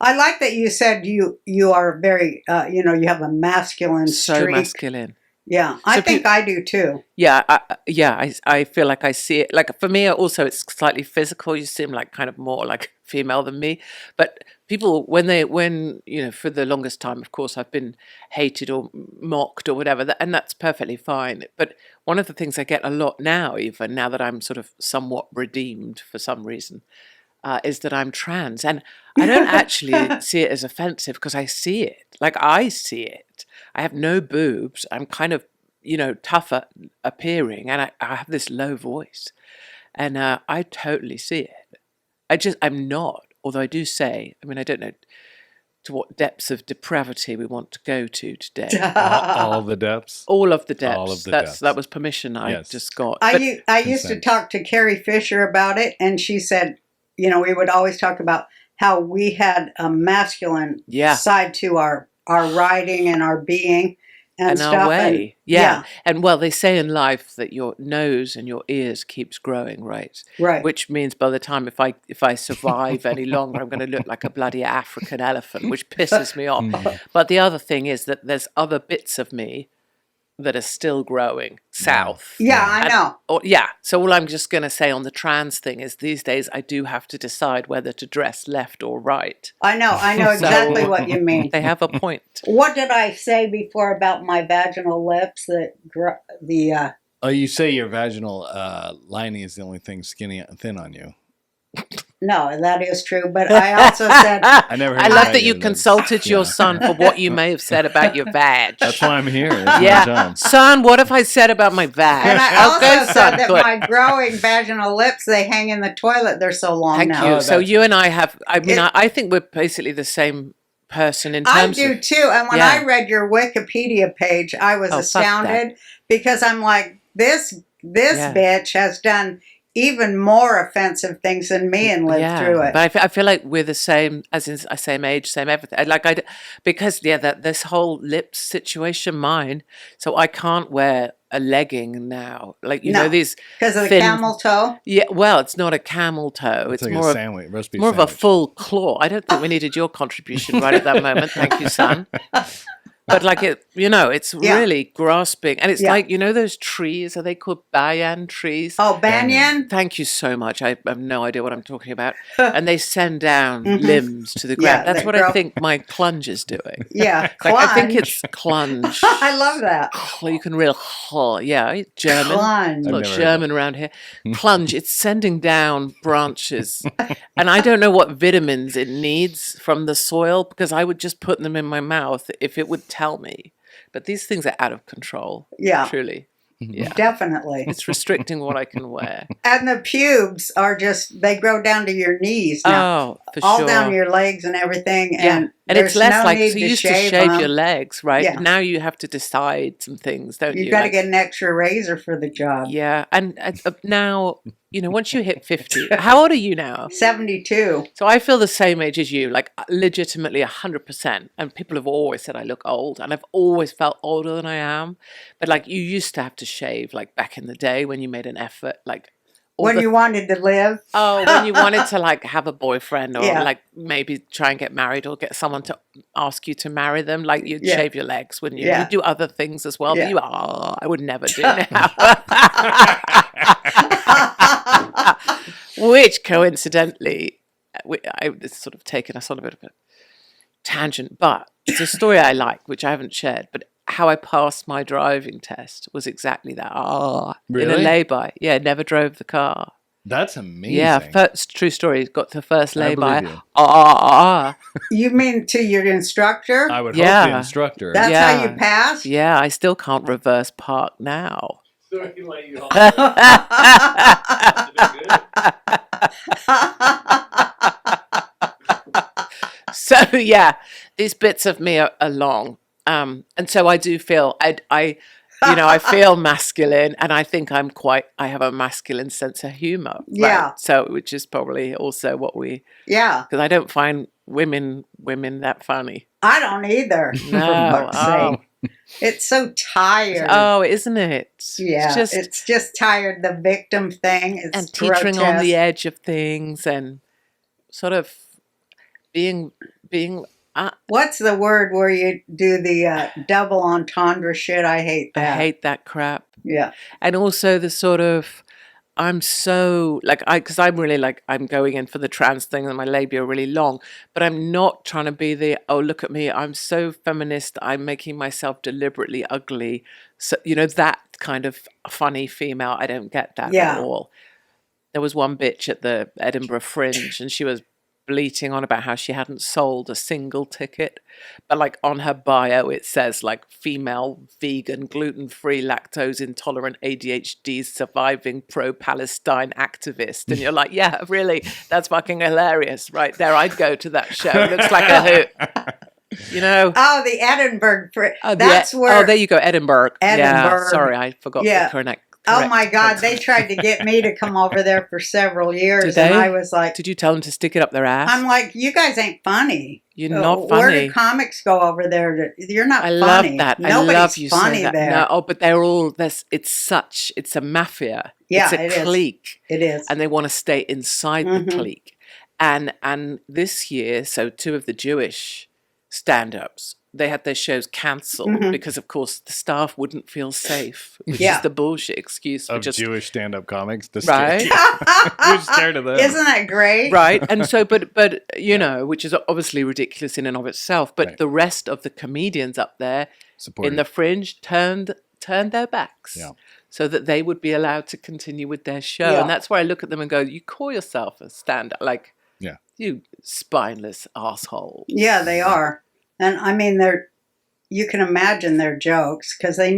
I like that you said you are very, you have a masculine So streak. masculine. Yeah, I So think I do too. I feel like I see it. Like for me, also, it's slightly physical. You seem like kind of more like female than me. But people, when for the longest time, of course, I've been hated or mocked or whatever, and that's perfectly fine. But one of the things I get a lot now, even now that I'm sort of somewhat redeemed for some reason, is that I'm trans, and I don't actually see it as offensive because I see it. Like I see it. I have no boobs. I'm kind of, tougher appearing, and I have this low voice, and I totally see it. I'm not. Although I do say, I mean, I don't know to what depths of depravity we want to go to today. All the depths. All of the depths. All of the That depths. was permission I Yes. just got. I used to talk to Carrie Fisher about it, and she said, we would always talk about how we had a masculine side to our writing and our being and stuff. Our way. Yeah. And well, they say in life that your nose and your ears keeps growing, right? Right. Which means by the time if I survive any longer, I'm going to look like a bloody African elephant, which pisses me off. But the other thing is that there's other bits of me that are still growing south. Yeah, I know. So all I'm just going to say on the trans thing is these days I do have to decide whether to dress left or right. I know exactly what you mean. They have a point. What did I say before about my vaginal lips? You say your vaginal lining is the only thing thin on you. No, that is true. But I also said... I love that you consulted your son for what you may have said about your vag. That's why I'm here. That's my job. Son, what have I said about my vag? And I also said that my growing vaginal lips, they hang in the toilet. They're so long now. Thank you. So you and I have... I think we're basically the same person in terms I do too. And when I read your Wikipedia page, I was astounded because I'm like, this bitch has done even more offensive things than me and lived through it. But I feel like we're the same, as in same age, same everything. Because this whole lips situation, mine. So I can't wear a legging now. Like these because of the camel toe. Yeah, well, it's not a camel toe. It's like more a sandwich, roast beef more sandwich. of a full claw. I don't think we needed your contribution right at that moment. Thank you, son. But it's really grasping. And it's like, those trees, are they called banyan trees? Oh, banyan? Thank you so much. I have no idea what I'm talking about. And they send down limbs to the ground. That's what I think my clunge is doing. Yeah, I think it's clunge. I love that. You can real, German. Clunge. A lot German around here. Plunge. It's sending down branches. And I don't know what vitamins it needs from the soil because I would just put them in my mouth if it would tell me. But these things are out of control. Yeah. Truly. Yeah. Definitely. It's restricting what I can wear. And the pubes are they grow down to your knees now. Oh, for all sure. down your legs and everything. Yeah. And it's less no like, need so you used to shave your legs, right? Yeah. Now you have to decide some things, don't you? You've got to get an extra razor for the job. Yeah. And now, once you hit 50, how old are you now? 72. So I feel the same age as you, like legitimately 100%. And people have always said I look old, and I've always felt older than I am. But like you used to have to shave, like back in the day when you made an effort, like when you wanted to live. Oh, when you wanted to like have a boyfriend or like maybe try and get married or get someone to ask you to marry them, like you'd shave your legs, wouldn't you? You'd do other things as well. But I would never do now. Which coincidentally, it's sort of taken us on a bit of a tangent, but it's a story I like, which I haven't shared, but how I passed my driving test was exactly that. Really? In a lay-by. Yeah, never drove the car. That's amazing. Yeah, first true story. Got to the first lay-by. You mean to your instructor? I would hope the instructor. That's how you passed? Yeah, I still can't reverse park now. Sorry to let you off. So yeah, these bits of me are long. And so I do feel I feel masculine, and I think I have a masculine sense of humor. Right? Yeah. So, which is probably also what because I don't find women that funny. I don't either. No. For fuck's sake. It's so tired. Oh, isn't it? Yeah. It's just tired. The victim thing. It's and teetering on the edge of things, and sort of being being. What's the word where you do the double entendre shit? I hate that. I hate that crap. Yeah. And also the sort of, I'm so like, because I'm really like, I'm going in for the trans thing and my labia are really long, but I'm not trying to be the, oh, look at me, I'm so feminist, I'm making myself deliberately ugly. So, that kind of funny female, I don't get that at all. There was one bitch at the Edinburgh Fringe and she was bleating on about how she hadn't sold a single ticket, but like on her bio it says like female, vegan, gluten-free, lactose intolerant, ADHD surviving pro-Palestine activist, and you're like, yeah, really, that's fucking hilarious right there. I'd go to that show. It looks like a hoot. Oh, the Edinburgh. That's where. Oh, there you go, Edinburgh. Yeah, sorry, I forgot the correct. Oh my God, they tried to get me to come over there for several years. And I was like... Did you tell them to stick it up their ass? I'm like, you guys ain't funny. You're not funny. Where do comics go over there? You're not funny. I love that. Nobody's I love you funny say that. there. No, but they're all... It's a mafia. Yeah, it's a clique. It is. And they want to stay inside the clique. And this year, so 2 of the Jewish stand-ups, they had their shows cancelled because, of course, the staff wouldn't feel safe, which is the bullshit excuse for just Jewish stand-up comics. Right? We're scared of them. Isn't that great? Right, and so, but which is obviously ridiculous in and of itself. But the rest of the comedians up there in the Fringe turned their backs, so that they would be allowed to continue with their show. And that's where I look at them and go, "You call yourself a stand-up, like, you spineless asshole." Yeah, they are. And I mean, you can imagine their jokes because they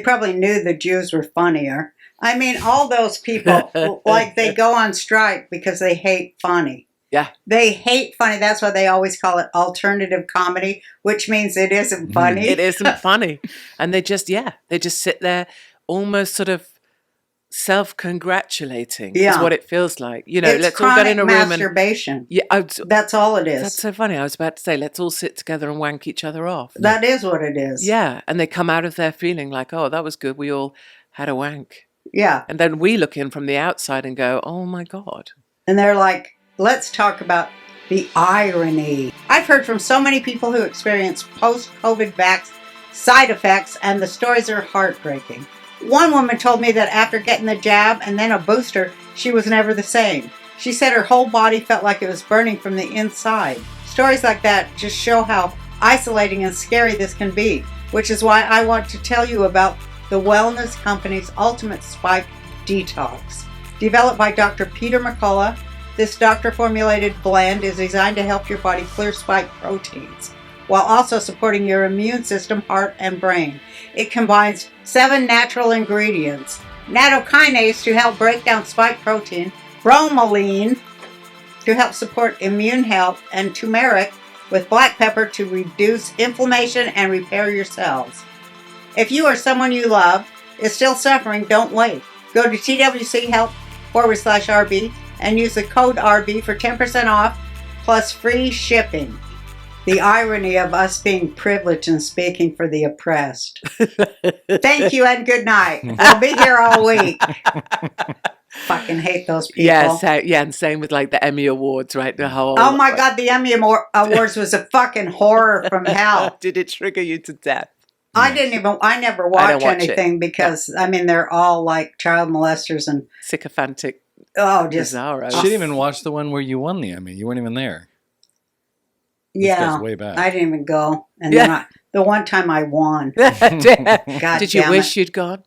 probably knew the Jews were funnier. I mean, all those people, like they go on strike because they hate funny. Yeah. They hate funny. That's why they always call it alternative comedy, which means it isn't funny. It isn't funny. And they just sit there almost sort of self-congratulating is what it feels like. It's let's all get in a room masturbation. and that's all it is. That's so funny. I was about to say, let's all sit together and wank each other off. That is what it is. Yeah, and they come out of there feeling like, oh, that was good. We all had a wank. Yeah. And then we look in from the outside and go, oh my God. And they're like, let's talk about the irony. I've heard from so many people who experience post-COVID vax side effects, and the stories are heartbreaking. One woman told me that after getting the jab and then a booster, she was never the same. She said her whole body felt like it was burning from the inside. Stories like that just show how isolating and scary this can be, which is why I want to tell you about the wellness company's Ultimate Spike Detox. Developed by Dr. Peter McCullough, this doctor-formulated blend is designed to help your body clear spike proteins, while also supporting your immune system, heart, and brain. It combines 7 natural ingredients: nattokinase to help break down spike protein, bromelain to help support immune health, and turmeric with black pepper to reduce inflammation and repair your cells. If you or someone you love is still suffering, don't wait. Go to twchealth.com/RB and use the code RB for 10% off plus free shipping. The irony of us being privileged and speaking for the oppressed. Thank you and good night. I'll be here all week. Fucking hate those people. Yeah, and same with like the Emmy Awards, right? The whole. Oh my God, the Emmy Awards was a fucking horror from hell. Did it trigger you to death? I never watch anything because, I mean, they're all like child molesters and sycophantic. Oh, just bizarro. She didn't even watch the one where you won the Emmy. You weren't even there. This goes way back. I didn't even go. And then the one time I won. God Did you wish you'd gone?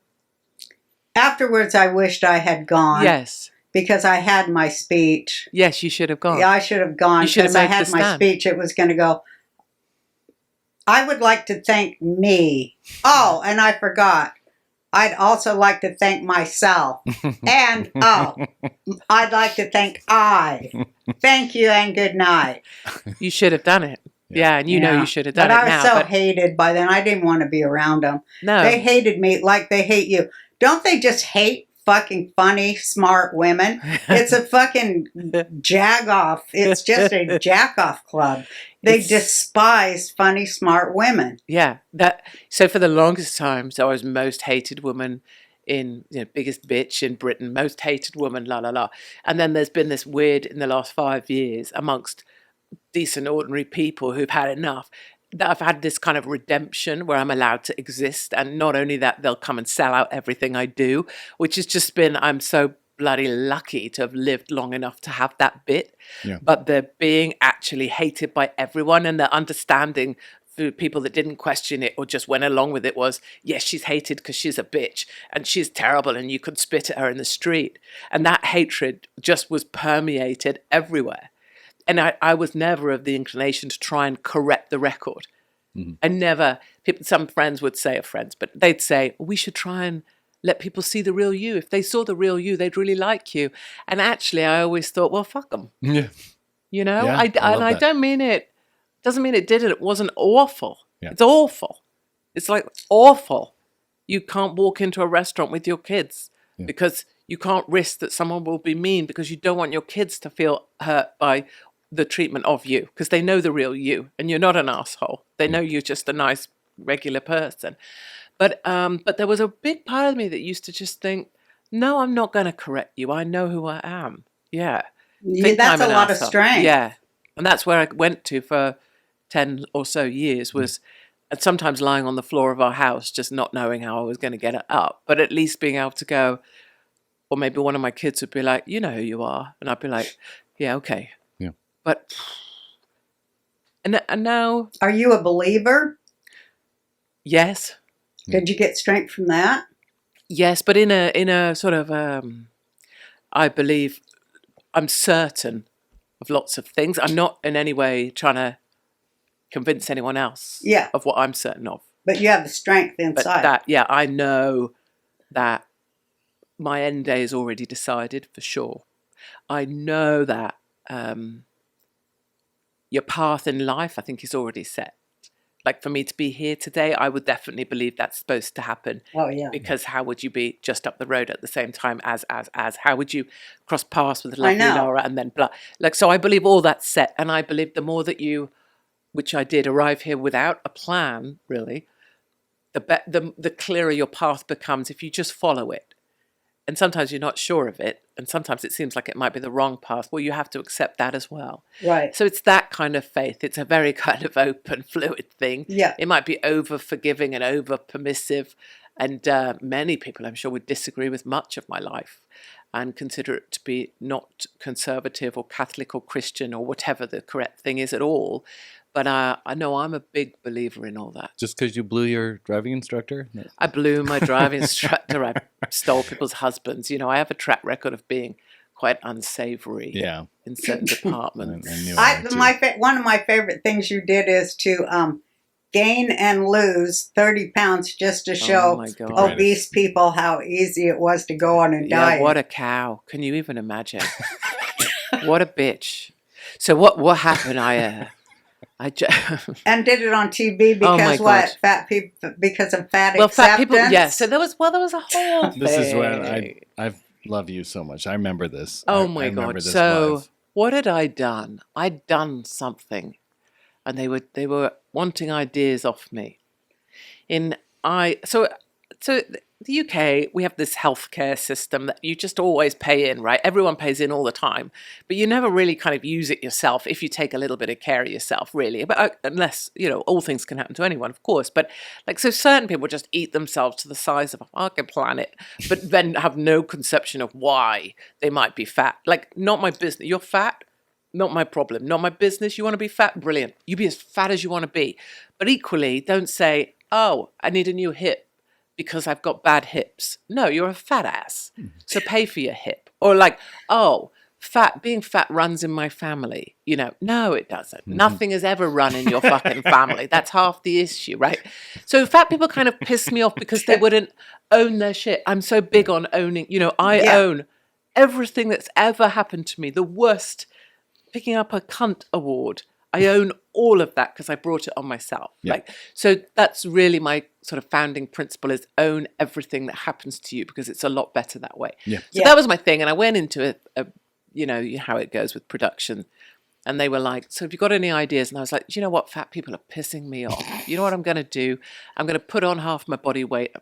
Afterwards, I wished I had gone. Yes. Because I had my speech. Yes, you should have gone. Yeah, I should have gone because I had my speech. It was going to go, I would like to thank me. Oh, and I forgot. I'd also like to thank myself. And, I'd like to thank I. Thank you and good night. You should have done it. Yeah, and you know you should have done it now. But I was so hated by then. I didn't want to be around them. No. They hated me like they hate you. Don't they just hate fucking funny, smart women? It's a fucking jag-off. It's just a jack-off club. They despise funny, smart women. Yeah. So for the longest time, I was most hated woman in, biggest bitch in Britain, most hated woman, la, la, la. And then there's been this weird, in the last 5 years, amongst decent, ordinary people who've had enough, that I've had this kind of redemption where I'm allowed to exist. And not only that, they'll come and sell out everything I do, which has just been, I'm so bloody lucky to have lived long enough to have that bit. Yeah. But the being actually hated by everyone, and the understanding for people that didn't question it or just went along with it was, yes, she's hated because she's a bitch and she's terrible and you could spit at her in the street. And that hatred just was permeated everywhere. And I was never of the inclination to try and correct the record. Mm-hmm. I never, some friends would say, but they'd say, we should try and let people see the real you. If they saw the real you, they'd really like you. And actually, I always thought, well, fuck them. Yeah. You know, Yeah, I don't mean it, doesn't mean it didn't. It wasn't awful. Yeah. It's awful. It's like awful. You can't walk into a restaurant with your kids because you can't risk that someone will be mean because you don't want your kids to feel hurt by the treatment of you because they know the real you and you're not an asshole. They know you're just a nice, regular person. But there was a big part of me that used to just think, no, I'm not going to correct you. I know who I am. Yeah. That's a lot of strength. Yeah. And that's where I went to for 10 or so years was sometimes lying on the floor of our house, just not knowing how I was going to get it up, but at least being able to go, or maybe one of my kids would be like, you know who you are. And I'd be like, yeah, okay. Yeah. But, and now. Are you a believer? Yes. Did you get strength from that? Yes, but in a sort of, I believe, I'm certain of lots of things. I'm not in any way trying to convince anyone else of what I'm certain of. But you have the strength inside. But I know that my end day is already decided for sure. I know that your path in life, I think, is already set. Like for me to be here today, I would definitely believe that's supposed to happen. Oh, yeah. Because how would you be just up the road at the same time as how would you cross paths with lovely Laura and then blah? Like, so I believe all that's set. And I believe the more that you, which I did, arrive here without a plan, really, the clearer your path becomes if you just follow it. And sometimes you're not sure of it. And sometimes it seems like it might be the wrong path. Well, you have to accept that as well. Right. So it's that kind of faith. It's a very kind of open, fluid thing. Yeah. It might be over forgiving and over permissive. And many people, I'm sure, would disagree with much of my life and consider it to be not conservative or Catholic or Christian or whatever the correct thing is at all. But I know I'm a big believer in all that. Just because you blew your driving instructor? No. I blew my driving instructor. I stole people's husbands. You know, I have a track record of being quite unsavory in certain departments. One of my favorite things you did is to gain and lose 30 pounds just to show obese people how easy it was to go on a diet. What a cow. Can you even imagine? What a bitch. So what happened? And did it on TV because fat people, because of fat acceptance. Fat people, yes. So there was a whole thing. This is when I love you so much. I remember this. Oh my God! So live. What had I done? I'd done something, and they were wanting ideas off me. So the UK, we have this healthcare system that you just always pay in, right? Everyone pays in all the time, but you never really kind of use it yourself if you take a little bit of care of yourself, really. But unless, all things can happen to anyone, of course. But so certain people just eat themselves to the size of a fucking planet, but then have no conception of why they might be fat. Like, not my business. You're fat? Not my problem. Not my business. You want to be fat? Brilliant. You be as fat as you want to be. But equally, don't say, oh, I need a new hip because I've got bad hips. No, you're a fat ass. So pay for your hip. Or like, oh, being fat runs in my family. No, it doesn't. Nothing has ever run in your fucking family. That's half the issue, right? So fat people kind of piss me off because they wouldn't own their shit. I'm so big on owning. I own everything that's ever happened to me. The worst, picking up a cunt award. I own all of that because I brought it on myself. Yeah. So that's really my sort of founding principle is own everything that happens to you because it's a lot better that way. Yeah. So that was my thing. And I went into how it goes with production. And they were like, so have you got any ideas? And I was like, do you know what? Fat people are pissing me off. You know what I'm going to do? I'm going to put on half my body weight.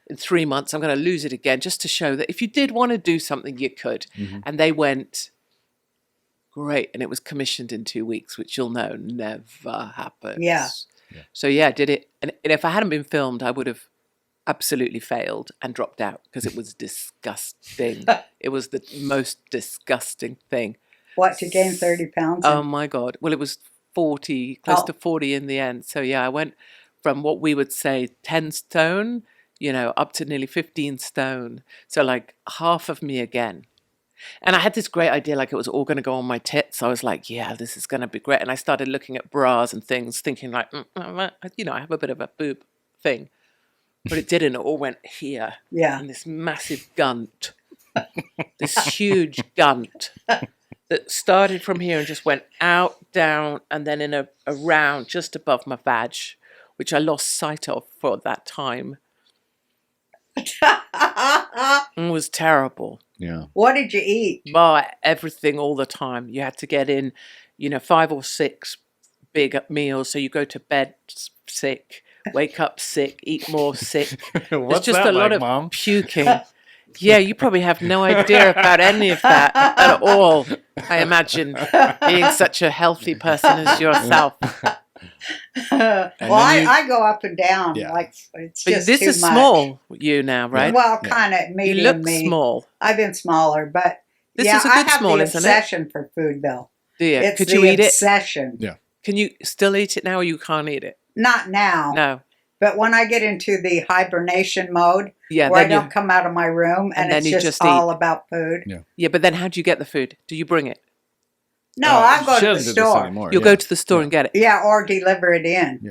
In 3 months, I'm going to lose it again just to show that if you did want to do something, you could. Mm-hmm. And they went, great. And it was commissioned in 2 weeks, which you'll know never happens. Yeah. So yeah, I did it. And if I hadn't been filmed, I would have absolutely failed and dropped out because it was disgusting. It was the most disgusting thing. What, to gain 30 pounds? Oh my God. Well, it was 40, close to 40 in the end. So yeah, I went from what we would say 10 stone, up to nearly 15 stone. So like half of me again. And I had this great idea, like it was all going to go on my tits. I was like, yeah, this is going to be great. And I started looking at bras and things, thinking like, I have a bit of a boob thing. But it didn't. It all went here. Yeah. And this massive gunt, this huge gunt that started from here and just went out, down, and then in a round just above my vag, which I lost sight of for that time. It was terrible. Yeah. What did you eat? Well, everything all the time. You had to get in, 5 or 6 big meals. So you go to bed sick, wake up sick, eat more sick. There's just a lot of Mom? puking. Yeah, you probably have no idea about any of that at all. I imagine being such a healthy person as yourself. I go up and down. Yeah. Like it's But just this too is much. small, you now, right? Well, kind of medium. You look me. small. I've been smaller, but This yeah, is a I good have small, the isn't it? obsession for food, Bill. Do you? It's Could the you eat it? obsession. Yeah. Can you still eat it now, or you can't eat it? Not now. No. But when I get into the hibernation mode, Yeah. where I Then don't come out of my room and then it's you just just all eat. about food. Yeah, but then how do you get the food? Do you bring it? No, I'll go she to the doesn't do this store. anymore, You'll yeah. go to the store and get it. Yeah, or deliver it in. Yeah.